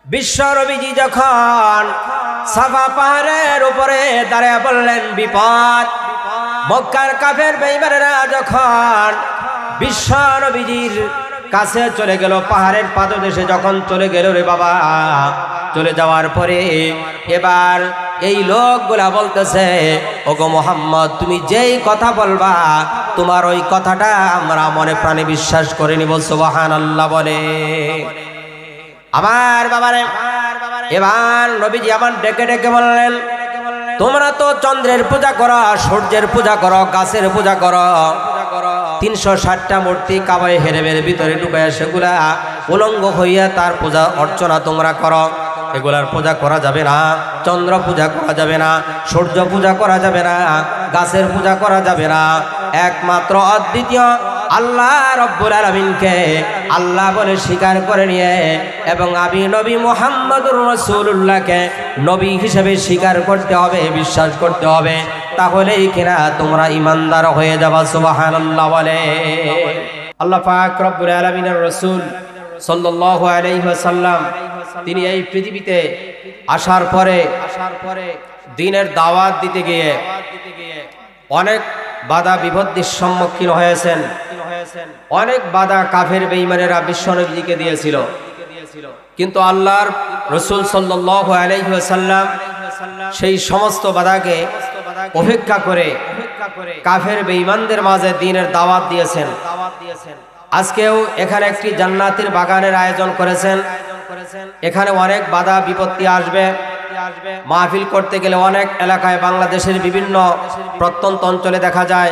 বিশ্ব নবীজি যখন সাফা পাহাড়ের উপরে দাঁড়িয়ে বললেন বিপদ, মক্কার কাফের বেঈমানেরা যখন বিশ্ব নবীজির কাছে চলে গেল, পাহাড়ের পাদদেশে যখন চলে গেল রে বাবা, চলে যাওয়ার পরে এবার এই লোকগুলা বলতেছে, ওগো মুহাম্মদ তুমি যেই কথা বলবা তোমার ওই কথাটা আমরা মনে প্রাণে বিশ্বাস করে নিব। সুবহানাল্লাহ বলে। আমার বাবারে, এবার নবীজি আমার ডেকে ডেকে বললেন, তোমরা তো চন্দ্রের পূজা করো, সূর্যের পূজা করো, গাছের পূজা করো, 360টা মূর্তি কাবায় হেরেমের ভিতরে ঢুকায় সেগুলা উলঙ্গ হইয়া তার পূজা অর্চনা তোমরা করো। এগুলার পূজা করা যাবে না, চন্দ্র পূজা করা যাবে না, সূর্য পূজা করা যাবে না, গাছের পূজা করা যাবে না। একমাত্র অদ্বিতীয় আল্লাহ রব্বুল আলামিনকে আল্লাহ বলে স্বীকার করে নিয়ে এবং আমি নবী মুহাম্মদুর রাসূলুল্লাহকে নবী হিসেবে স্বীকার করতে হবে, বিশ্বাস করতে হবে, তাহলেই কিনা তোমরা ঈমানদার হয়ে যাবা। সুবহানাল্লাহ বলে। আল্লাহ পাক রব্বুল আলামিনের রাসূল সাল্লাল্লাহু আলাইহি ওয়াসাল্লাম তিনি এই পৃথিবীতে আসার পরে দ্বীনের দাওয়াত দিতে গিয়ে অনেক বাধা বিপত্তির সম্মুখীন হয়েছেন। অনেক বাধা কাফের বেঈমানেরা বিশ্বনবীকে দিয়েছিল, কিন্তু আল্লাহর রাসূল সাল্লাল্লাহু আলাইহি ওয়াসাল্লাম সেই সমস্ত বাধাকে উপেক্ষা করে কাফের বেঈমানদের মাঝে দ্বীনের দাওয়াত দিয়েছেন। আজকেও এখানে একটি জান্নাতের বাগানের আয়োজন করেছেন। এখানে অনেক বাধা বিপত্তি আসবে। মাহফিল করতে গেলে অনেক এলাকায় বাংলাদেশের বিভিন্ন প্রত্যন্ত অঞ্চলে দেখা যায়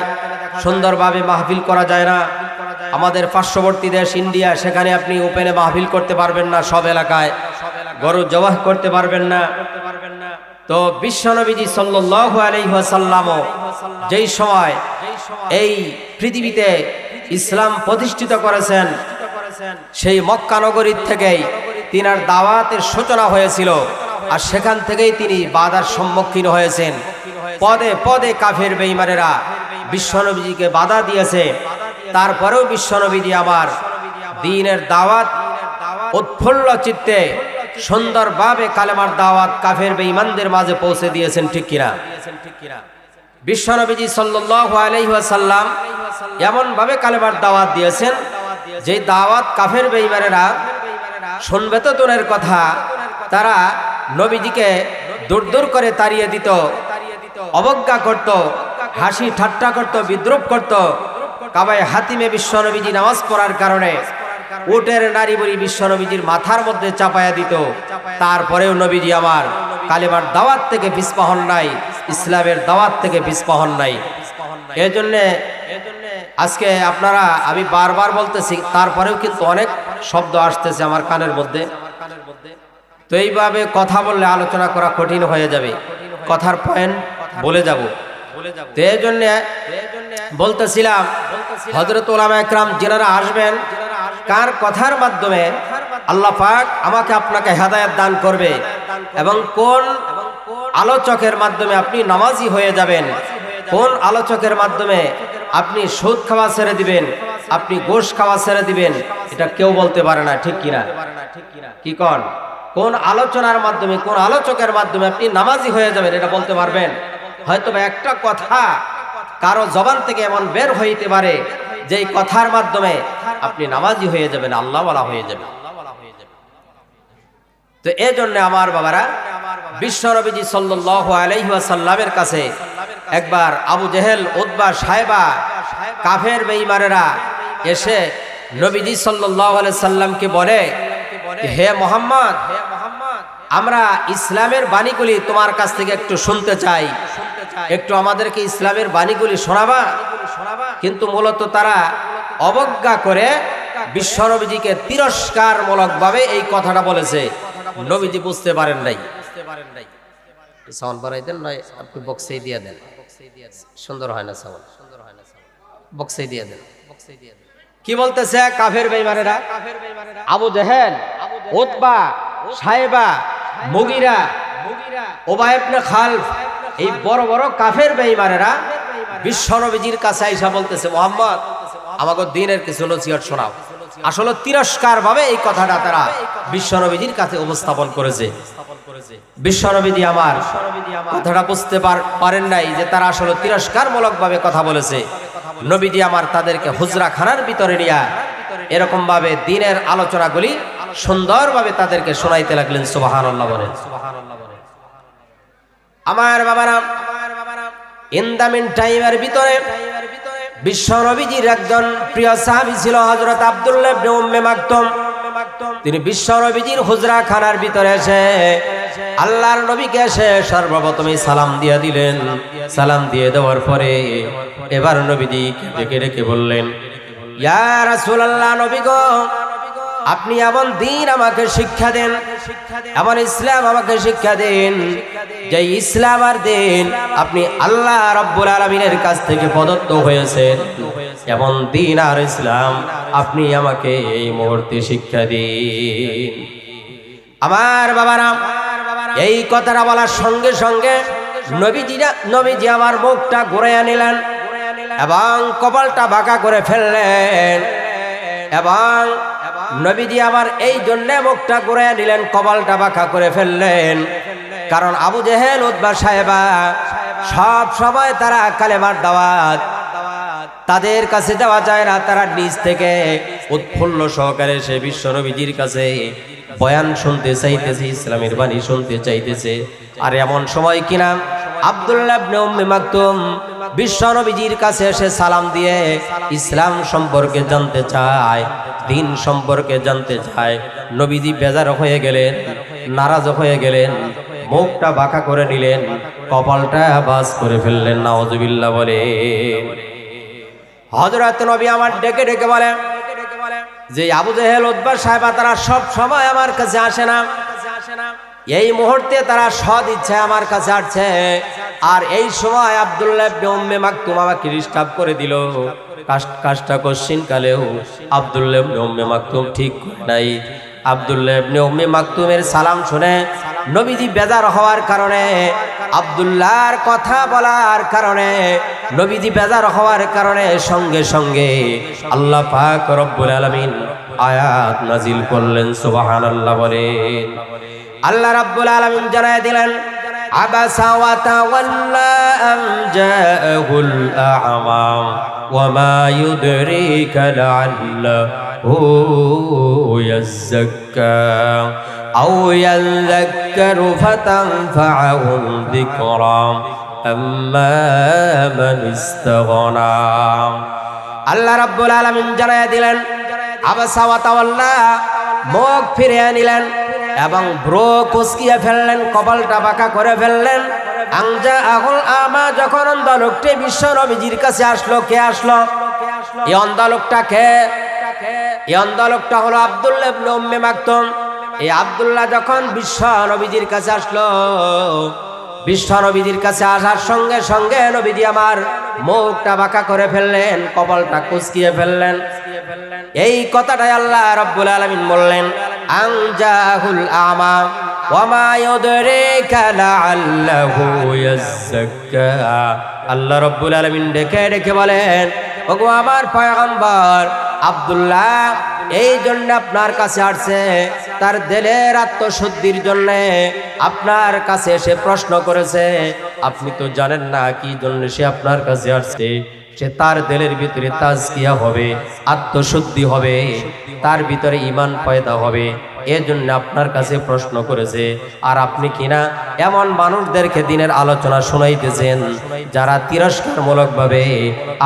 সুন্দরভাবে মাহফিল করা যায় না। আমাদের পার্শ্ববর্তী দেশ ইন্ডিয়া, সেখানে আপনি ওপেনে মাহফিল করতে পারবেন না, সব এলাকায় গরু জবাহ করতে পারবেন না। তো বিশ্বনবীজি সাল্লাল্লাহু আলাইহি ওয়াসাল্লামও যেই সময় এই পৃথিবীতে ইসলাম প্রতিষ্ঠিত করেছেন, সেই মক্কা নগরীর থেকেই তিনার দাওয়াতের সূচনা হয়েছিল, আর সেখান থেকেই তিনি বাধার সম্মুখীন হয়েছেন। পদে পদে কাফের বেঈমানেরা বিশ্বনবীজিকে বাধা দিয়েছে, তারপরেও বিশ্বনবীজি আবার দ্বীনের দাওয়াত উৎফুল্ল চিত্তে সুন্দরভাবে কালেমার দাওয়াত কাফের বেঈমানদের মাঝে পৌঁছে দিয়েছেন। ঠিক কিনা? বিশ্বনবীজি সাল্লাল্লাহু আলাইহি ওয়াসাল্লাম এমন ভাবে কালেমার দাওয়াত দিয়েছেন যে দাওয়াত কাফের বেঈমানেরা শুনবে তো দূরের কথা, তারা নবীজিকে দূর দূর করে তাড়িয়ে দিত, অবজ্ঞা করত, হাসি ঠাট্টা করত, বিদ্রুপ করত। কাবায় হাতিমে বিশ্বনবীজি নামাজ পড়ার কারণে উটের নারী বুড়ি বিশ্বনবীজির মাথার মধ্যে চাপায়া দিত। তারপরেও নবীজি আমার কালেমার দাওয়াত থেকে পিছপা হন নাই, ইসলামের দাওয়াত থেকে পিছপা হন নাই। এজন্যে আজকে আপনারা, আমি বারবার বলতেছি, তারপরেও কিন্তু অনেক শব্দ আসতেছে আমার কানের মধ্যে। তো এইভাবে কথা বললে আলোচনা করা কঠিন হয়ে যাবে, কথার পয়েন্ট বলে যাব। তো এই জন্য বলতেছিলাম, হযরত উলামা একরাম যারা আসবেন, কার কথার মাধ্যমে আল্লাহ পাক আমাকে আপনাকে হেদায়েত দান করবে এবং কোন আলোচকের মাধ্যমে আপনি নামাজি হয়ে যাবেন, কোন আলোচকের মাধ্যমে আপনি সুদ খাওয়া ছেড়ে দিবেন, আপনি গোশ খাওয়া ছেড়ে দিবেন, এটা কেউ বলতে পারে না। ঠিক কিনা? কি কন? কোন আলোচনার মাধ্যমে, কোন আলোচকের মাধ্যমে আপনি নামাজি হয়ে যাবেন, এটা বলতে পারবেন? হয়তো একটা কথা কারো জবান থেকে এমন বের হইতে পারে যে কথার মাধ্যমে আপনি নামাজি হয়ে যাবেন, আল্লাহওয়ালা হয়ে যাবেন। তো এই জন্য আমার বাবারা, বিশ্বনবীজি সাল্লাল্লাহু আলাইহি ওয়াসাল্লামের কাছে একবার আবু জেহেল, উতবা, সায়বা কাফের বেঈমানেরা এসে নবীজি সাল্লাল্লাহু আলাইহি সাল্লামকে বলে, হে মুহাম্মদ, আমরা ইসলামের বাণীগুলি তোমার কাছ থেকে একটু শুনতে চাই, একটু আমাদেরকে ইসলামের বাণীগুলি শোনাবা। কিন্তু মূলত তারা অবজ্ঞা করে বিশ্বনবীজিকে তিরস্কারমূলকভাবে এই কথাটা বলেছে। নবীজি বুঝতে পারেন নাই। সাউন্ড বাড়াই দেন, নয় আপনি বক্সেই দিয়ে দেন, সুন্দর হয় না সাউন্ড, বক্সেই দিয়ে দেন। কি বলতেছে কাফের বেঈমানেরা? আবু জেহেল, উতবা, সায়বা, মুগিরা, উবাই ইবনে খালফ, এই বড় বড় কাফের বেঈমানেরা বিশ্বনবীজির কাছে আইসা বলতেছে, মুহাম্মদ আমাকে দ্বীনের কিছু নসিহত শোনাও। আসলে তিরস্কার ভাবে এই কথাটা তারা বিশ্বনবীজির কাছে উপস্থাপন করেছে। বিশ্বনবীজি আমার কথাটা বুঝতে পারেন নাই যে তারা আসলে তিরস্কারমূলক ভাবে কথা বলেছে। নবীজি আমার তাদেরকে হুজরা খানার ভিতরে নিয়ে এরকম ভাবে দিনের আলোচনাগুলি সুন্দরভাবে তাদেরকে শোনাইতে লাগলেন। সুবহানাল্লাহ বলেন। আমার বাবারা, ইন দ্য মিন টাইমের ভিতরে বিশ্বনবীজির একজন প্রিয় সাহাবী ছিল হযরত আব্দুল্লাহ ইবনে উম্মে মাকতুম। তিনি বিশ্বনবীজির হুজরা খানার ভিতরে এসে আল্লাহর নবীকে এসে সর্বপ্রথমে সালাম দিয়ে দিলেন। সালাম দিয়ে দেওয়ার পরে এবার নবীজি ডেকে ডেকে বললেন, ইয়া রাসূলুল্লাহ, নবী গো, আপনি এমন দিন আমাকে শিক্ষা দেন, এমন ইসলাম আমাকে শিক্ষা দেন যে ইসলাম আর দিন আপনি আল্লাহ রাব্বুল আলামিনের কাছ থেকে প্রদত্ত হয়েছেন, এমন দিন আর ইসলাম আপনি আমাকে এই মুহূর্তে শিক্ষা দিন। আমার বাবারা, এই কথাটা বলার সঙ্গে সঙ্গে নবীজি আমার মুখটা ঘুরাইয়া নিলেন এবং কপালটা বাঁকা করে ফেললেন। এবং নবীজি আবার এই জন্য মুখটা ঘুরাইয়া নিলেন, কপালটা বাঁকা করে ফেললেন, কারণ আবু জেহেল, উতবা, সাহেবা সব সময় তারা কালেমার দাওয়াত তাদের কাছে দেওয়া যায় না। তারা নিজ থেকে উৎফুল্ল সহকারে সে বিশ্ব নবীজির কাছে বয়ান শুনতে চাইতেছে, ইসলামের বাণী শুনতে চাইতেছে। আর এমন সময় কিনা আব্দুল্লাহ ইবনে উম্মে মাকতুম বিশ্ব নবীজির কাছে এসে সালাম দিয়ে ইসলাম সম্পর্কে জানতে চায়, দিন সম্পর্কে জানতে চায়। নবীজি বেজার হয়ে গেলেন, নারাজ হয়ে গেলেন, মুখটা বাঁকা করে নিলেন, কপালটা বাজ করে ফেললেন। নাউজুবিল্লাহ বলে। হযরত নবী আমার ডেকে ডেকে বলে যে আবু জেহেল, উতবা, সাহেবা তারা সব সময় আমার কাছে আসে না, এই মুহূর্তে তারা সদ ইচ্ছা আমার কাছে আসছে। আর এই সময় আব্দুল্লাহ ইবনে উম্মে মাকতুম আমাকে ডিস্টার্ব করে দিল। কাজটা কোশ্চিন কালেও আব্দুল্লাহ ইবনে উম্মে মাকতুম ঠিক করে নাই। আব্দুল্লাহ ইবনে উম্মে মাকতুমের সালাম শুনে নবীজি বেজার হওয়ার কারণে, আব্দুল্লাহর কথা বলার কারণে, নবীজি বেজার হওয়ার কারণে সঙ্গে সঙ্গে আল্লাহ পাক রব্বুল আলামিন আয়াত নাজিল করলেন। সুবহানাল্লাহ বলেন। আল্লাহ রাব্বুল আলামিন জানায় দিলেন, আবাসা ওয়া তাওয়াল্লা আন জাআহুল আ'মা ওয়া মা ইউদরিকা লাআল্লাহু ইয়াযাক্কা আও ইয়াযাক্কারু ফাতানফা'হুম যিকরা আম্মা মান ইস্তাগনা। আল্লাহ রাব্বুল আলামিন জানায় দিলেন, আবাসা ওয়া তাওয়াল্লা, মুখ ফিরিয়ে নিলেন এবং ব্রো কুচকিয়ে ফেললেন, কপালটা বাঁকা করে ফেললেন। আনজা আহুল আমা, যখন অন্ধ লোকটি বিশ্ব নবীজির কাছে আসলো। কে আসলো? এই অন্ধ লোকটা কে? এই অন্ধ লোকটা হলো আব্দুল্লাহ ইবনে উম্মে মাকতুম। এই আব্দুল্লাহ যখন বিশ্ব নবীজির কাছে আসলো, বিশ্ব নবীজির কাছে আসার সঙ্গে সঙ্গে নবীজি আমার মুখটা বাঁকা করে ফেললেন, কপালটা কুচকিয়ে ফেললেন। এই কথাটাই আল্লাহ রাব্বুল আলামিন বললেন, আনজাহুল আমা ওয়া মা ইউদরিকা লাআল্লাহু ইয়াযাক্কা। আল্লাহ রাব্বুল আলামিন ডেকে ডেকে বলেন, ওগো আমার পয়গম্বর, আব্দুল্লাহ এই জন্য আপনার কাছে আসছে, তার দিলের আত্মশুদ্ধির জন্য আপনার কাছে এসে প্রশ্ন করেছে। আপনি তো জানেন না কি জন্য সে আপনার কাছে আসছে। সে তার দিলের ভিতরে তাজকিয়া হবে, আত্মশুদ্ধি হবে, তার ভিতরে ঈমান পয়দা হবে, এজন্য আপনার কাছে প্রশ্ন করেছে। আর আপনি কিনা এমন মানুষদেরকে দিনের আলোচনা শোনাইতেছেন যারা তিরস্কারমূলক ভাবে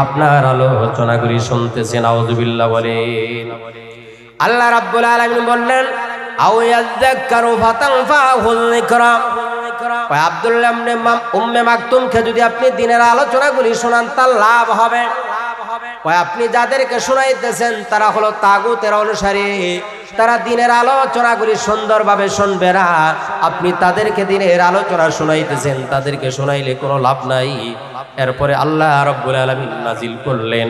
আপনার আলোচনাগুলি শুনতেছেন। আউযুবিল্লাহ বলেন। আল্লাহ রাব্বুল আলামিন বললেন, আও ইয়াযাক্কারু ফাতানফাহুল যিকরা। আব্দুল্লাহ ইবনে উম্মে মাকতুমকে যদি আপনি দিনের আলোচনাগুলি শোনান তার লাভ হবে। আপনি যাদেরকে শোনাইতেছেন তারা হলো তাগুতের অনুসারী, তারা দিনের আলোচনাগুলি সুন্দরভাবে শুনবে না। আপনি তাদেরকে দিনের আলোচনা শোনাইতেছেন, তাদেরকে শোনাইলে কোনো লাভ নাই। এরপরে আল্লাহ রাব্বুল আলামিন নাজিল করলেন,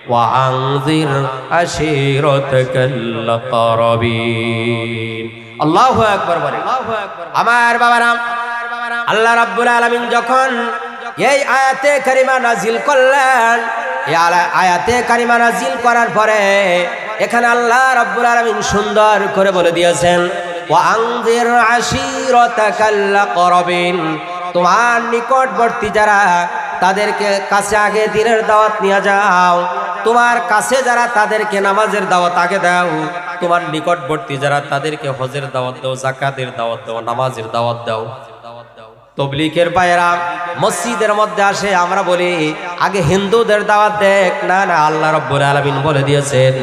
ওয়া আনজির আশীরাতাকাল আকরাবিন। আল্লাহু আকবার বলেন। আমার বাবারা, আল্লাহ রাব্বুল আলামিন যখন এই আয়াতে কারিমা নাজিল করলেন, এই আয়াতে কারিমা নাজিল করার পরে এখানে আল্লাহ রাব্বুল আলামিন সুন্দর করে বলে দিয়েছেন ওয়া আনজির আশিরাতাকাল আকরাবিন, তোমার নিকটবর্তী যারা তাদেরকে কাছে আগে দিনের দাওয়াত নিয়ে যাও, তোমার কাছে যারা তাদেরকে নামাজের দাওয়াত আগে দাও, তোমার নিকটবর্তী যারা তাদেরকে হজের দাওয়াত দাও, যাকাতের দাওয়াত দাও, নামাজের দাওয়াত দাও। তবলিগের ভাইয়েরা মসজিদের মধ্যে আসে, আমরা বলি আগে হিন্দুদের দাওয়াত দেখ, না না, আল্লাহ রাব্বুল আলামিন বলে দিয়েছেন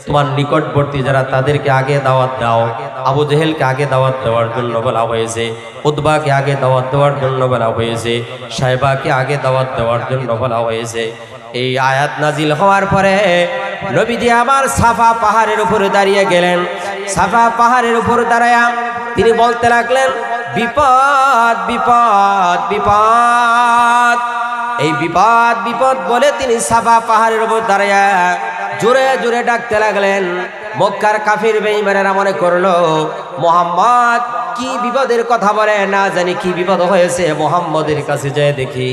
তোমার নিকটবর্তী যারা তাদেরকে আগে দাওয়াত দাও। আবু জেহেলকে আগে দাওয়াত দেওয়ার জন্য বলা হয়েছে, উতবাকে আগে দাওয়াত দেওয়ার জন্য বলা হয়েছে, সাইবাকে আগে দাওয়াত দেওয়ার জন্য বলা হয়েছে। এই আয়াত নাজিল হওয়ার পরে নবীজি আবার সাফা পাহাড়ের উপরে দাঁড়িয়ে গেলেন। সাফা পাহাড়ের উপর দাঁড়ায়া তিনি বলতে লাগলেন বিপদ বিপদ বিপদ। এই বিপদ বিপদ বলে তিনি সাফা পাহাড়ের উপর দাঁড়ায়া জোরে জোরে ডাকতে লাগলেন। মক্কার কাফির বেঈমানেরা মনে করলো মুহাম্মদ কি বিপদের কথা বলে, না জানি কি বিপদ হয়েছে, মুহাম্মদের কাছে যেয়ে দেখি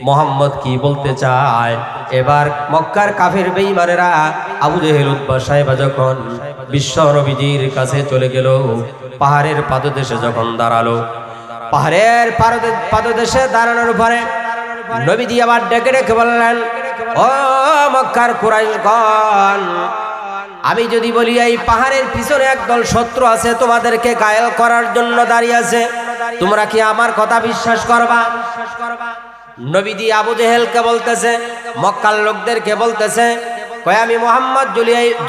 মুহাম্মদ কি বলতে চায়। এবার মক্কার কাফির বেঈমানেরা আবু জেহেল উতবা সাইবা যখন বিশ্ব নবীজির কাছে চলে গেল, পাহাড়ের পাদদেশে যখন দাঁড়ালো, পাহাড়ের পাদদেশে দাঁড়ানোর পরে নবীজি আবার ডেকে ডেকে বললেন ও মক্কার কুরাইশগণ, আমি যদি বলি এই পাহাড়ের পিছনে একদল শত্রু আছে তোমাদেরকে ঘায়েল করার জন্য দাঁড়িয়ে আছে, তোমরা কি আমার কথা বিশ্বাস করবা? নবীজি আবু জেহেলকে বলতেছে, মক্কার লোকদেরকে বলতেছে, কয় আমি মুহাম্মদ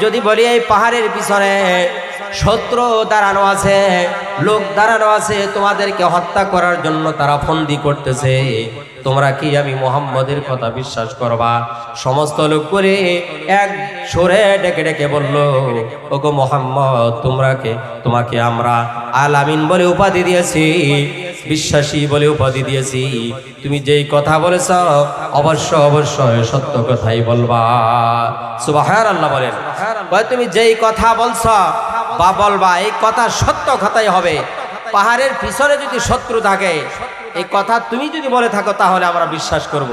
যদি বলি এই পাহাড়ের পিছনে শত্রু দাঁড়ানো আছে, লোক দাঁড়ানো আছে, তোমাদেরকে হত্যা করার জন্য তারা ফন্দি করতেছে, তোমরা কি আমি মুহাম্মদের কথা বিশ্বাস করবা? সমস্ত লোক করে এক সুরে ডেকে ডেকে বলল ওগো মুহাম্মদ, তোমাকে আমরা আল আমিন বলে উপাধি দিয়েছি, বিশ্বাসী বলে উপাধি দিয়েছি, তুমি যেই কথা বলেছ অবশ্যই সত্য কথাই বলবা। সুবহানাল্লাহ বলেন। তুমি যেই কথা বলছ বা বলবা এই কথা সত্য কথাই হবে। পাহাড়ের পিছনে যদি শত্রু থাকে এই কথা তুমি যদি বলে থাকো তাহলে আমরা বিশ্বাস করব।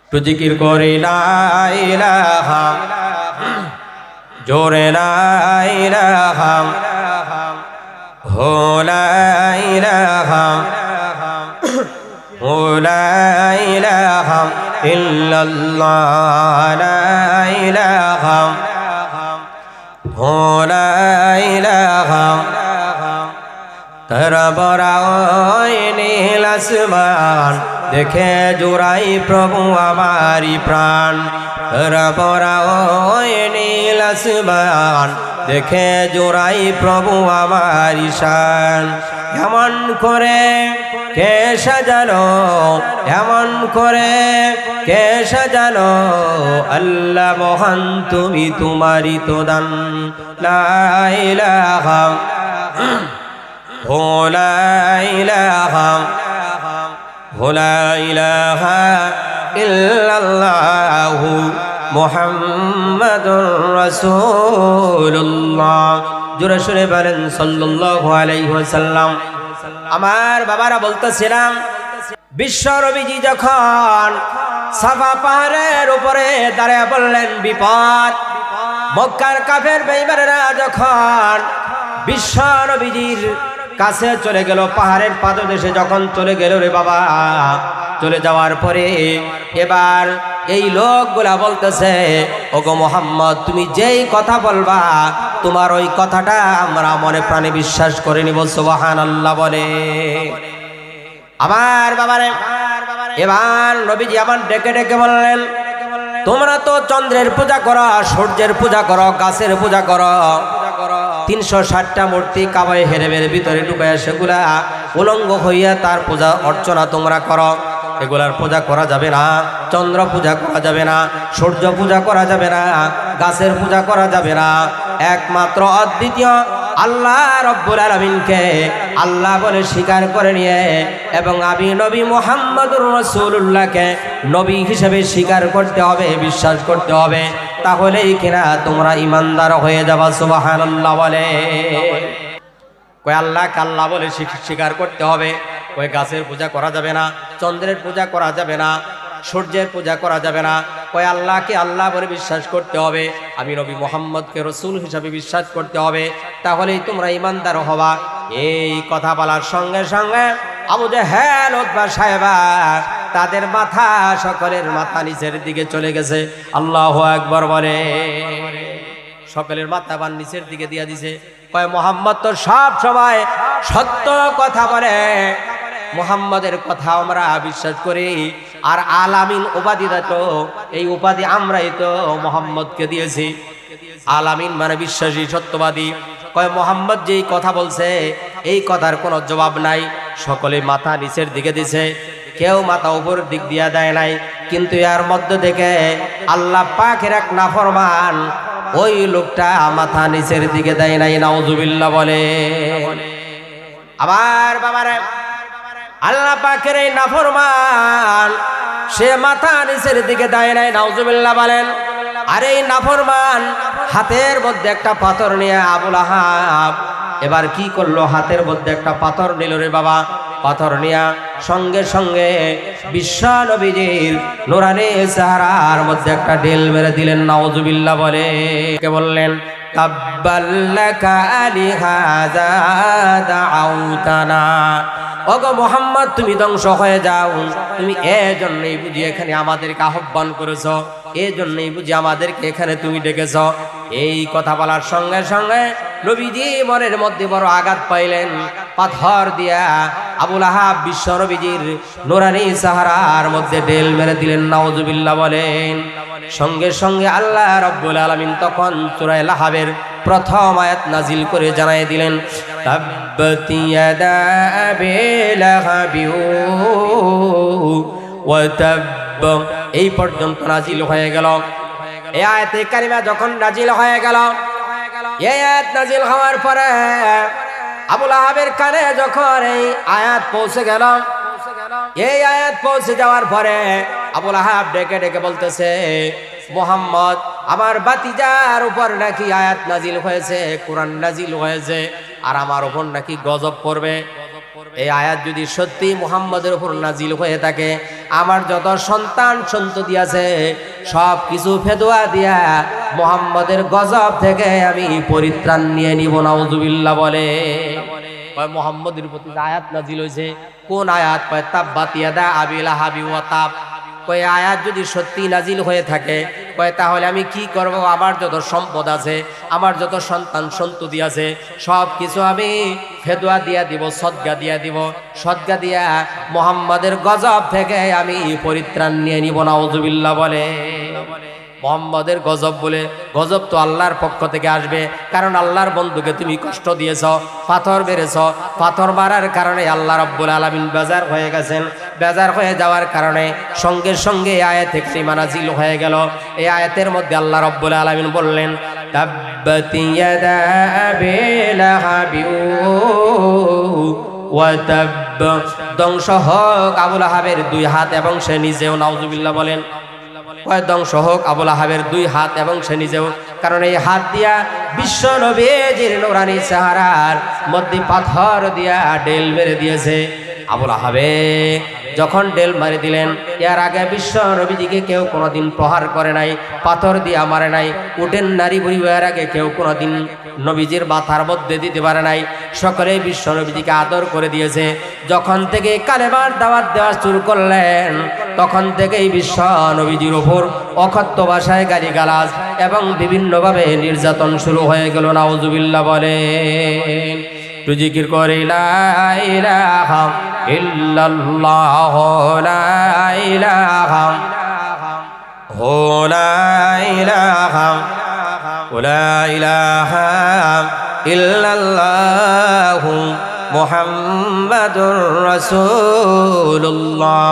একটু জিকির করি লা ইলাহা, জোরে লা ইলাহা, হো লা ইলাহা, হো লা ইলাহা ইল্লাল্লাহ, লা ইলাহা, হো লা ইলাহা। তারা বরাই নীল আসমান দেখে জোড়াই প্রভু আমারি প্রাণ, তারা বরাই নীল আসমান দেখে জোড়াই প্রভু আমারি শান। এমন করে কে সাজালো, এমন করে কে সাজালো, আল্লাহ মহান তুমি তোমারি তো দান। লা ইলাহা, হো লা ইলাহা, হো লা ইলাহা ইল্লাল্লাহু মুহাম্মাদুর রাসূলুল্লাহ। জোরে সুরে বলেন সাল্লাল্লাহু আলাইহি ওয়াসাল্লাম। আমার বাবারা বলতেছিলাম বিশ্ব নবীজি যখন সাফা পাহাড়ের উপরে দাঁড়িয়ে বললেন বিপদ, মক্কার কাফের বেঈমানেরা যখন বিশ্ব নবীজির কাছে চলে গেল, পাহাড়ের পাদদেশে যখন চলে গেল রে বাবা, চলে যাওয়ার পরে এবার এই লোকগুলা বলতেছে ওগো মুহাম্মদ, তুমি যেই কথা বলবা তোমার ওই কথাটা আমরা মনে প্রাণে বিশ্বাস করে নিব। সুবহানাল্লাহ বলে। আমার বাবারে এবার নবীজি আবার ডেকে ডেকে বললেন তোমরা তো চন্দ্রের পূজা করো, সূর্যের পূজা করো, গাছের পূজা করো, 360টা মূর্তি কাবায়ে হেরেমের ভিতরে ঢুকাইয়া সেগুলা উলঙ্গ হইয়া তার পূজা অর্চনা তোমরা করো। এগুলার পূজা করা যাবে না, চন্দ্র পূজা করা যাবে না, সূর্য পূজা করা যাবে না, গাছের পূজা করা যাবে না। একমাত্র অদ্বিতীয় আল্লাহ রব্বুল আলামিনকে আল্লাহ বলে স্বীকার করে নিয়ে এবং আমি নবী মুহাম্মদুর রাসূলুল্লাহকে নবী হিসেবে স্বীকার করতে হবে, বিশ্বাস করতে হবে, তাহলেই কিনা তোমরা ইমানদার হয়ে যাবা। সুবহানাল্লাহ বলে। কয় আল্লাহকে আল্লাহ বলে স্বীকার করতে হবে। কয় গাছের পূজা করা যাবে না, চন্দ্রের পূজা করা যাবে না, সূর্যের পূজা করা যাবে না, কয় আল্লাহকে আল্লাহ বলে বিশ্বাস করতে হবে, আমি নবী মুহাম্মদকে রাসূল হিসাবে বিশ্বাস করতে হবে, তাহলেই তোমরা ঈমানদার হবা। এই কথা বলার সঙ্গে সঙ্গে আবু জেহেল উতবা সাহেবা তাদের মাথা, সকলের মাথা নিচের দিকে চলে গেছে। আল্লাহু আকবার বলে। সকলের মাথা বান নিচের দিকে দিয়া দিছে। কয় মুহাম্মদ তো সব সময় সত্য কথা বলে, মুহাম্মদের কথা আমরা বিশ্বাস করি। আর আলামিন উপাধিটা তো, এই উপাধি আমরাই তো মুহাম্মদকে দিয়েছি। আলামিন মানে বিশ্বাসী, সত্যবাদী। কয় মুহাম্মদ যেই কথা বলছে এই কথার কোনো জবাব নাই। সকলে মাথা নিচের দিকে দিছে, কেউ মাথা উপরের দিক দিয়া দেয় নাই। কিন্তু এর মধ্যে থেকে আল্লাহ পাকের এক নাফরমান ওই লোকটা মাথা নিচের দিকে দেয় নাই। নাউজুবিল্লাহ বলে। আবার বাবারে, আল্লাহ পাকের এই নাফরমান সে মাথা নিচের দিকে দেয় নাই। নাউজুবিল্লাহ বলেন। আর এই নাফরমান হাতের মধ্যে একটা পাথর নিয়ে আবু লাহাব এবার কি করলো, হাতের মধ্যে একটা পাথর নিল রে বাবা। পাথর নিয়া সঙ্গে সঙ্গে বিশ্ব নবীজির নূরানি চেহারার মধ্যে একটা ঢেল মেরে দিলেন। নাউজুবিল্লাহ বলে। কে বললেন, তাব্বাল্লাকা আলিহাযা দাআউতানা। ওগো মুহাম্মদ, তুমি ধ্বংস হয়ে যাও। তুমি এজন্যই বুঝি এখানে আমাদেরকে আহ্বান করেছো, এজন্যই বুঝি আমাদেরকে এখানে তুমি ডেকেছো। এই কথা বলার সঙ্গে সঙ্গে নবীজি মনের মধ্যে বড় আঘাত পাইলেন। পাথর দিয়া আবু লাহাব বিশ্ব নবীজির নূরানি চেহারার মধ্যে ঢেল মেরে দিলেন। নাউজুবিল্লাহ বলেন। সঙ্গে সঙ্গে আল্লাহ রাব্বুল আলামিন তখন সূরা লাহাবের প্রথম আয়াত নাজিল করে জানাই দিলেন, তাব্বাত ইয়াদা আবি লাহাবিন ওয়া তাব্ব। এই পর্যন্ত নাজিল হয়ে গেল। এই আয়াতে কারিমা যখন নাজিল হয়ে গেল, এই আয়াত নাজিল হওয়ার পরে আবু লাহাবের কানে যখন এই আয়াত পৌঁছে গেল, এই আয়াত পৌঁছে যাওয়ার পরে আবু লাহাব ডেকে ডেকে বলতেছে, মুহাম্মদ, আমার ভাতিজার উপর নাকি আয়াত নাজিল হয়েছে, কোরআন নাজিল হয়েছে, আর আমার উপর নাকি গজব পড়বে। এই আয়াত যদি সত্যি মুহাম্মদের উপর নাজিল হয়ে থাকে, আমার যত সন্তান সন্ততি আছে সব কিছু ফেদুয়া দিয়া মুহাম্মদের গজব থেকে আমি পরিত্রাণ নিয়ে নিব। নাউজুবিল্লাহ বলে। মুহাম্মদের প্রতি আয়াত নাজিল হয়েছে, কোন আয়াত? কয় তাব্বাত ইয়াদা আবি লাহাবি ওয়া তাব। কয় আয়াত যদি সত্যি নাজিল হয়ে থাকে, কয় তাহলে আমি কি করব? আমার যত সম্পদ আছে, আমার যত সন্তান সন্ততি আছে সব কিছু আমি ফেদুয়া দিয়া দিব, সদকা দিয়া দিব। সদকা দিয়া মুহাম্মাদের গজব থেকে আমি পরিত্রাণ নিয়ে নিব। নাউজুবিল্লাহ বলে। মুহাম্মাদের গজব বলে, গজব তো আল্লাহর পক্ষ থেকে আসবে, কারণ আল্লাহর বন্ধুকে তুমি কষ্ট দিয়েছ, পাথর মেরেছ। পাথর মারার কারণে আল্লাহ রাব্বুল আলামিন বেজার হয়ে গেছেন। বেজার হয়ে যাওয়ার কারণে সঙ্গে সঙ্গে এই আয়াত কারিমা নাজিল হয়ে গেল। এই আয়াতের মধ্যে আল্লাহ রাব্বুল আলামিন বললেন, তাব্বাত ইয়াদা আবি লাহাবি ওয়া তাব। ধ্বংস হোক আবু লাহাবের দুই হাত এবং সে নিজেও। নাউজুবিল্লাহ বলেন। কয় ধ্বংস হোক আবু লাহাবের দুই হাত এবং সে নিজেও, কারণ এই হাত দিয়া বিশ্ব নবীজির নূরানি চেহারার মধ্যে পাথর দিয়া ঢেল মেরে দিয়েছে। আবু লাহাবে যখন ঢেল মারি দিলেন, এর আগে বিশ্ব নবীজিকে কেউ কোনোদিন প্রহার করে নাই, পাথর দিয়া মারে নাই। উটেন নারী বুড়ি এর আগে কেউ কোনোদিন নবীজির মাথার মধ্যে দিতে পারে নাই। সকলেই বিশ্ব নবীজিকে আদর করে দিয়েছে। যখন থেকে কালেমার দাওয়াত দেওয়া শুরু করলেন, তখন থেকেই বিশ্ব নবীজির উপর অকথ্য ভাষায় গালিগালাজ এবং বিভিন্নভাবে নির্যাতন শুরু হয়ে গেল। নাউজুবিল্লাহ বলে। জিকির করে লা ইলাহা ইল্লাল্লাহ, লা ইলাহা লা ইলাহা লা ইলাহা ইল্লাল্লাহ মুহাম্মাদুর রাসূলুল্লাহ।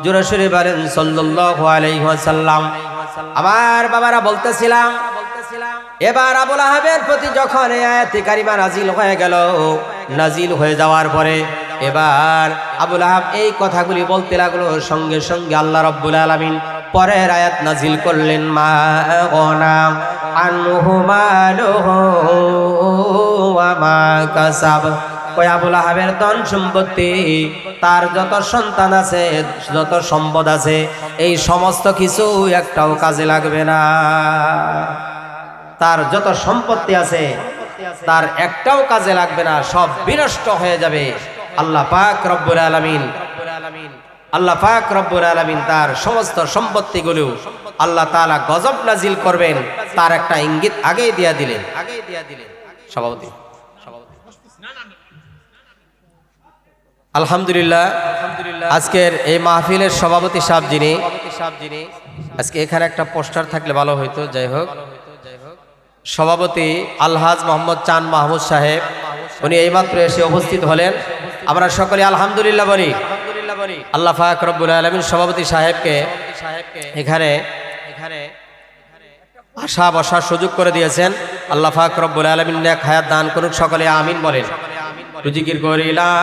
জোরে সোরে বলেন সাল্লাল্লাহু আলাইহি ওয়াসাল্লাম। আমার বাবারা বলতেছিলাম, এবার আবু লাহাবের প্রতি যখন এই আয়াত কারিমা নাজিল হয়ে গেল, নাজিল হয়ে যাওয়ার পরে এবার আবু লাহাব এই কথাগুলি বলতে লাগলো। সঙ্গে সঙ্গে আল্লাহ রাব্বুল আলামিন পরের আয়াত নাজিল করলেন, মা আগনা আনহু মালুহু ওয়া মা কাসাব। ওই আবুল আহাবের ধন সম্পত্তি, তার যত সন্তান আছে, যত সম্পদ আছে, এই সমস্ত কিছু একটাও কাজে লাগবে না। তার যত সম্পত্তি আছে তার একটাও কাজে লাগবে না, সব বিনষ্ট হয়ে যাবে। আল্লাহ পাক রব্বুল আলামিন, আল্লাহ পাক রব্বুল আলামিন তার সমস্ত সম্পত্তিগুলো আল্লাহ তাআলা গজব নাজিল করবেন, তার একটা ইঙ্গিত আগেই দিয়া দিলেন। সভাপতি আলহামদুলিল্লাহ, আজকের এই মাহফিলের সভাপতি সাহেব যিনি, আজকে এখানে একটা পোস্টার থাকলে ভালো হইতো। যাই হোক, সভাপতি আলহাজ মোহাম্মদ চান মাহমুদ সাহেব, উনি এইমাত্র এসে উপস্থিত হলেন। আমরা সকলে আলহামদুলিল্লাহ বলি। আল্লাহ পাক রব্বুল আলামিন সভাপতি সাহেবকে এখানে আসা বসার সুযোগ করে দিয়েছেন। আল্লাহ পাক রব্বুল আলামিন নেক হায়াত দান করুক, সকলে আমিন বলেন। জিকির করি লা